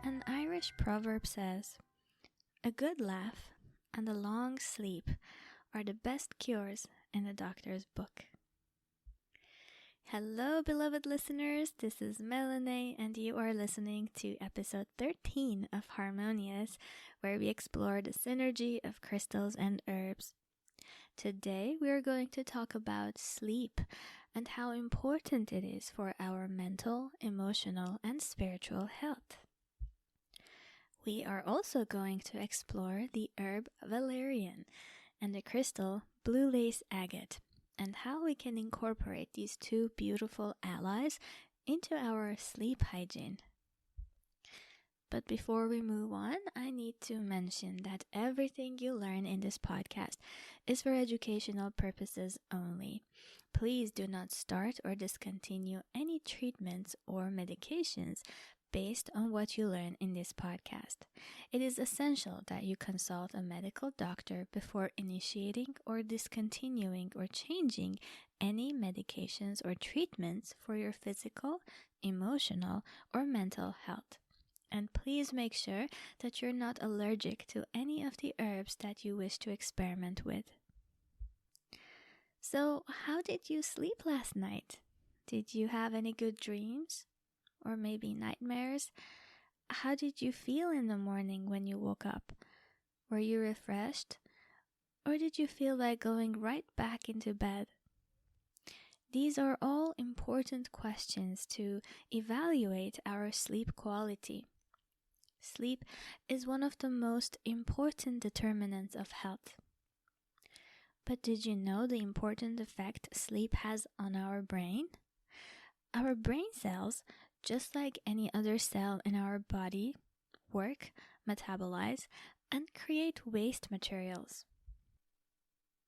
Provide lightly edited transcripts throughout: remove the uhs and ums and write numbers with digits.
An Irish proverb says, "A good laugh and a long sleep are the best cures in a doctor's book." Hello, beloved listeners. This is Meline, and you are listening to episode 13 of Harmonious, where we explore the synergy of crystals and herbs. Today, we are going to talk about sleep and how important it is for our mental, emotional, and spiritual health. We are also going to explore the herb Valerian and the crystal Blue Lace Agate, and how we can incorporate these two beautiful allies into our sleep hygiene. But before we move on, I need to mention that everything you learn in this podcast is for educational purposes only. Please do not start or discontinue any treatments or medications based on what you learn in this podcast. It is essential that you consult a medical doctor before initiating or discontinuing or changing any medications or treatments for your physical, emotional, or mental health. And please make sure that you're not allergic to any of the herbs that you wish to experiment with. So, how did you sleep last night? Did you have any good dreams? Or maybe nightmares? How did you feel in the morning when you woke up? Were you refreshed? Or did you feel like going right back into bed? These are all important questions to evaluate our sleep quality. Sleep is one of the most important determinants of health. But did you know the important effect sleep has on our brain? Our brain cells, just like any other cell in our body, work, metabolize, and create waste materials.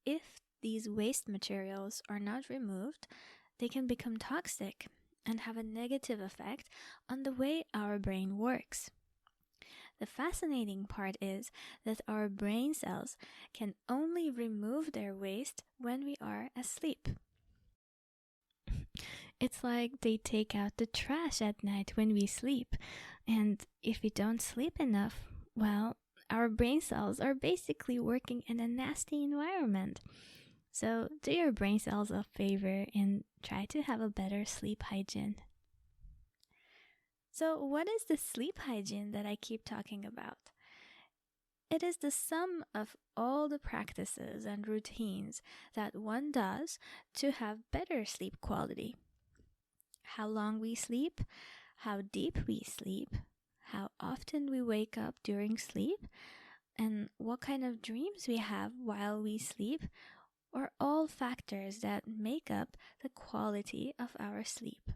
If these waste materials are not removed, they can become toxic and have a negative effect on the way our brain works. The fascinating part is that our brain cells can only remove their waste when we are asleep. It's like they take out the trash at night when we sleep, and if we don't sleep enough, well, our brain cells are basically working in a nasty environment. So do your brain cells a favor and try to have a better sleep hygiene. So what is the sleep hygiene that I keep talking about? It is the sum of all the practices and routines that one does to have better sleep quality. How long we sleep, how deep we sleep, how often we wake up during sleep, and what kind of dreams we have while we sleep are all factors that make up the quality of our sleep.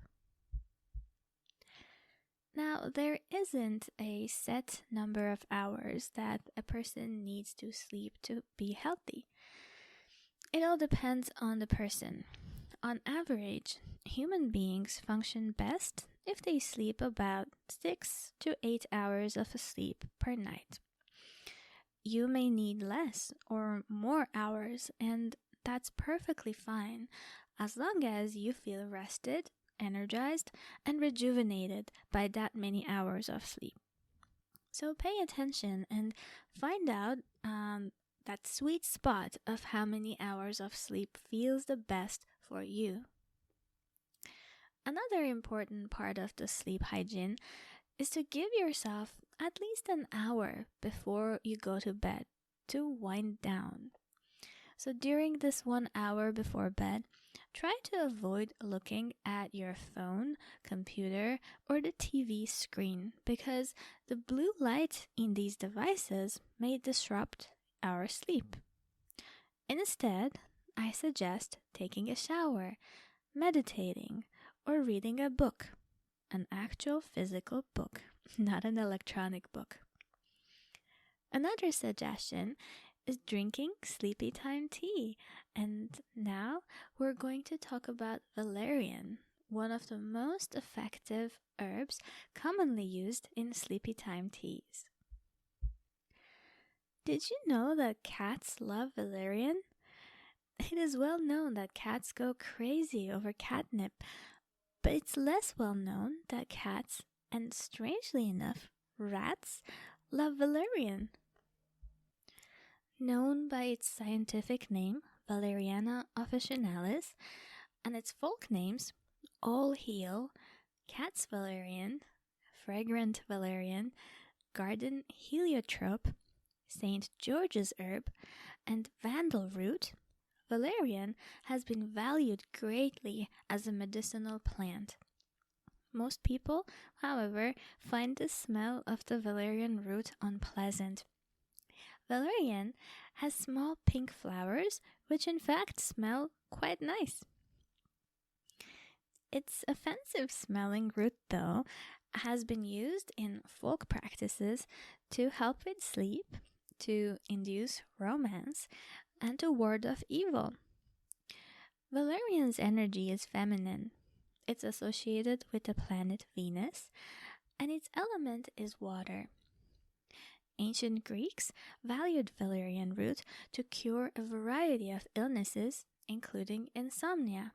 Now, there isn't a set number of hours that a person needs to sleep to be healthy. It all depends on the person. On average, human beings function best if they sleep about 6 to 8 hours of sleep per night. You may need less or more hours, and that's perfectly fine as long as you feel rested, energized, and rejuvenated by that many hours of sleep. So pay attention and find out that sweet spot of how many hours of sleep feels the best for you. Another important part of the sleep hygiene is to give yourself at least an hour before you go to bed to wind down. So during this 1 hour before bed, try to avoid looking at your phone, computer, or the TV screen because the blue light in these devices may disrupt our sleep. Instead, I suggest taking a shower, meditating, or reading a book, an actual physical book, not an electronic book. Another suggestion is drinking sleepy time tea, and now we're going to talk about valerian, one of the most effective herbs commonly used in sleepy time teas. Did you know that cats love valerian? It is well known that cats go crazy over catnip, but it's less well known that cats, and strangely enough, Rats love valerian. Known by its scientific name, Valeriana officinalis, and its folk names, All Heal, Cat's Valerian, Fragrant Valerian, Garden Heliotrope, St. George's Herb, and Vandal Root, valerian has been valued greatly as a medicinal plant. Most people, however, find the smell of the valerian root unpleasant. Valerian has small pink flowers, which in fact smell quite nice. Its offensive smelling root, though, has been used in folk practices to help with sleep, to induce romance, and to ward off evil. Valerian's energy is feminine. It's associated with the planet Venus, and its element is water. Ancient Greeks valued valerian root to cure a variety of illnesses, including insomnia.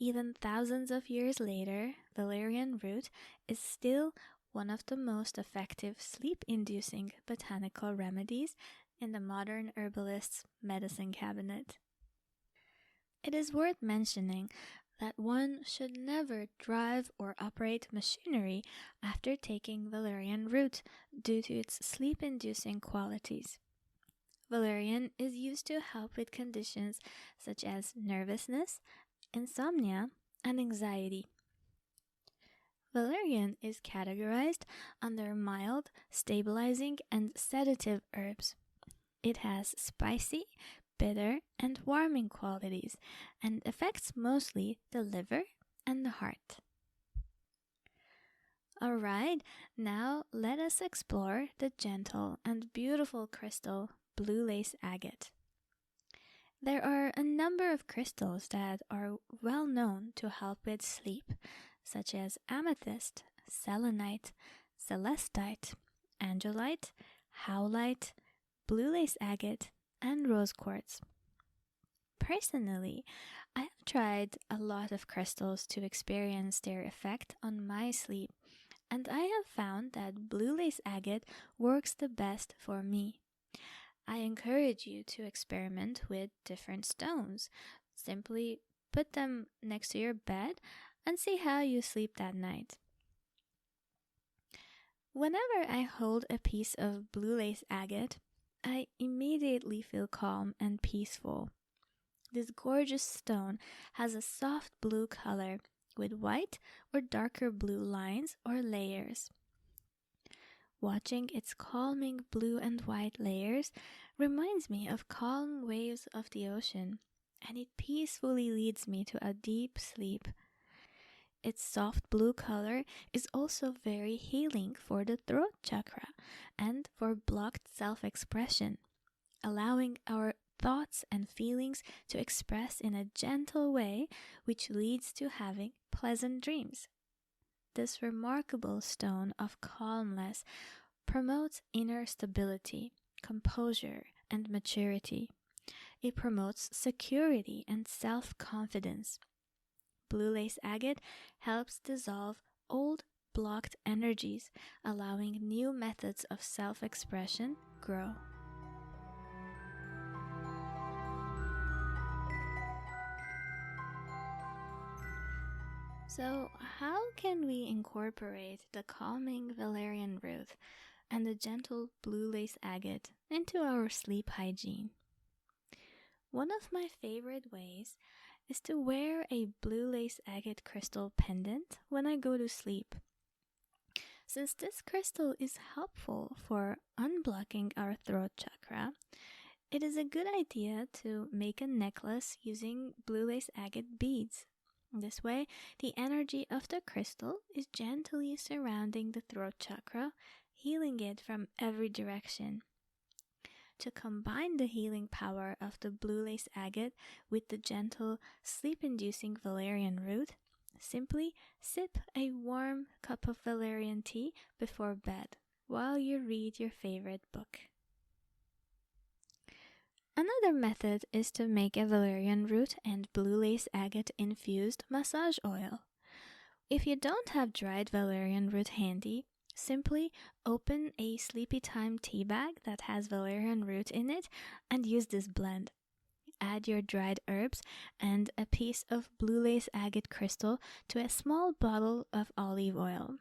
Even thousands of years later, valerian root is still one of the most effective sleep-inducing botanical remedies in the modern herbalist's medicine cabinet. It is worth mentioning that one should never drive or operate machinery after taking valerian root due to its sleep-inducing qualities. Valerian is used to help with conditions such as nervousness, insomnia, and anxiety. Valerian is categorized under mild, stabilizing, and sedative herbs. It has spicy, bitter, and warming qualities, and affects mostly the liver and the heart. Alright, now let us explore the gentle and beautiful crystal Blue Lace Agate. There are a number of crystals that are well known to help with sleep, such as amethyst, selenite, celestite, angelite, howlite, blue lace agate, and rose quartz. Personally, I have tried a lot of crystals to experience their effect on my sleep, and I have found that blue lace agate works the best for me. I encourage you to experiment with different stones. Simply put them next to your bed and see how you sleep that night. Whenever I hold a piece of blue lace agate, I immediately feel calm and peaceful. This gorgeous stone has a soft blue color with white or darker blue lines or layers. Watching its calming blue and white layers reminds me of calm waves of the ocean, and it peacefully leads me to a deep sleep. Its soft blue color is also very healing for the throat chakra and for blocked self-expression, allowing our thoughts and feelings to express in a gentle way, which leads to having pleasant dreams. This remarkable stone of calmness promotes inner stability, composure, and maturity. It promotes security and self-confidence. Blue lace agate helps dissolve old blocked energies, allowing new methods of self-expression grow. So, how can we incorporate the calming valerian root and the gentle blue lace agate into our sleep hygiene? One of my favorite ways is to wear a blue lace agate crystal pendant when I go to sleep. Since this crystal is helpful for unblocking our throat chakra, it is a good idea to make a necklace using blue lace agate beads. This way, the energy of the crystal is gently surrounding the throat chakra, healing it from every direction. To combine the healing power of the blue lace agate with the gentle, sleep-inducing valerian root, simply sip a warm cup of valerian tea before bed while you read your favorite book. Another method is to make a valerian root and blue lace agate infused massage oil. If you don't have dried valerian root handy, Simply open a sleepy time tea bag that has valerian root in it and use this blend. Add your dried herbs and a piece of blue lace agate crystal to a small bottle of olive oil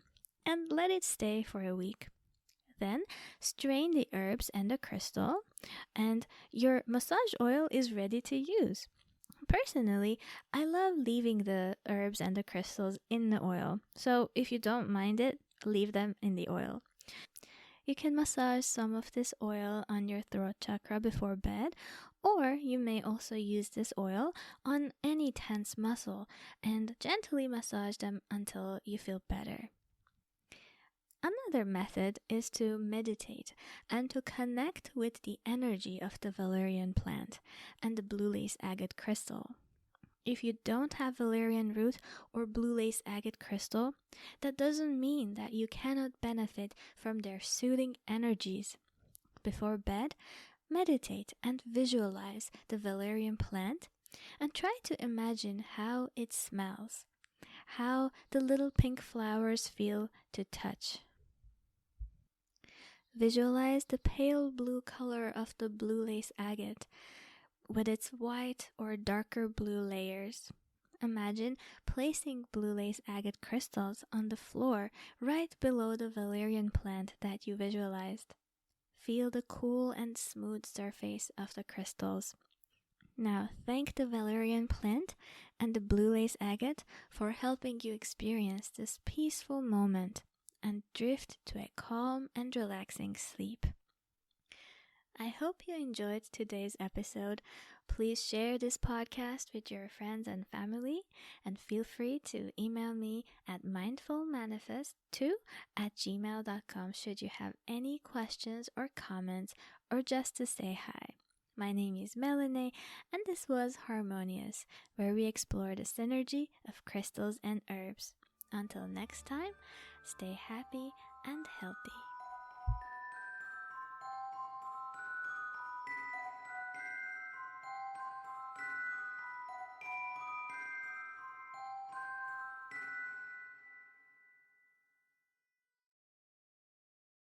and let it stay for a week. Then strain the herbs and the crystal, and your massage oil is ready to use. Personally, I love leaving the herbs and the crystals in the oil, so if you don't mind it, leave them in the oil. You can massage some of this oil on your throat chakra before bed, or you may also use this oil on any tense muscle and gently massage them until you feel better. Another method is to meditate and to connect with the energy of the valerian plant and the blue lace agate crystal. If you don't have valerian root or blue lace agate crystal, that doesn't mean that you cannot benefit from their soothing energies. Before bed, meditate and visualize the valerian plant and try to imagine how it smells, how the little pink flowers feel to touch. Visualize the pale blue color of the blue lace agate with its white or darker blue layers. Imagine placing blue lace agate crystals on the floor right below the valerian plant that you visualized. Feel the cool and smooth surface of the crystals. Now thank the valerian plant and the blue lace agate for helping you experience this peaceful moment and drift to a calm and relaxing sleep. I hope you enjoyed today's episode. Please share this podcast with your friends and family, and feel free to email me at mindfulmanifest2@gmail.com should you have any questions or comments or just to say hi. My name is Meline, and this was Harmonious, where we explore the synergy of crystals and herbs. Until next time, stay happy and healthy.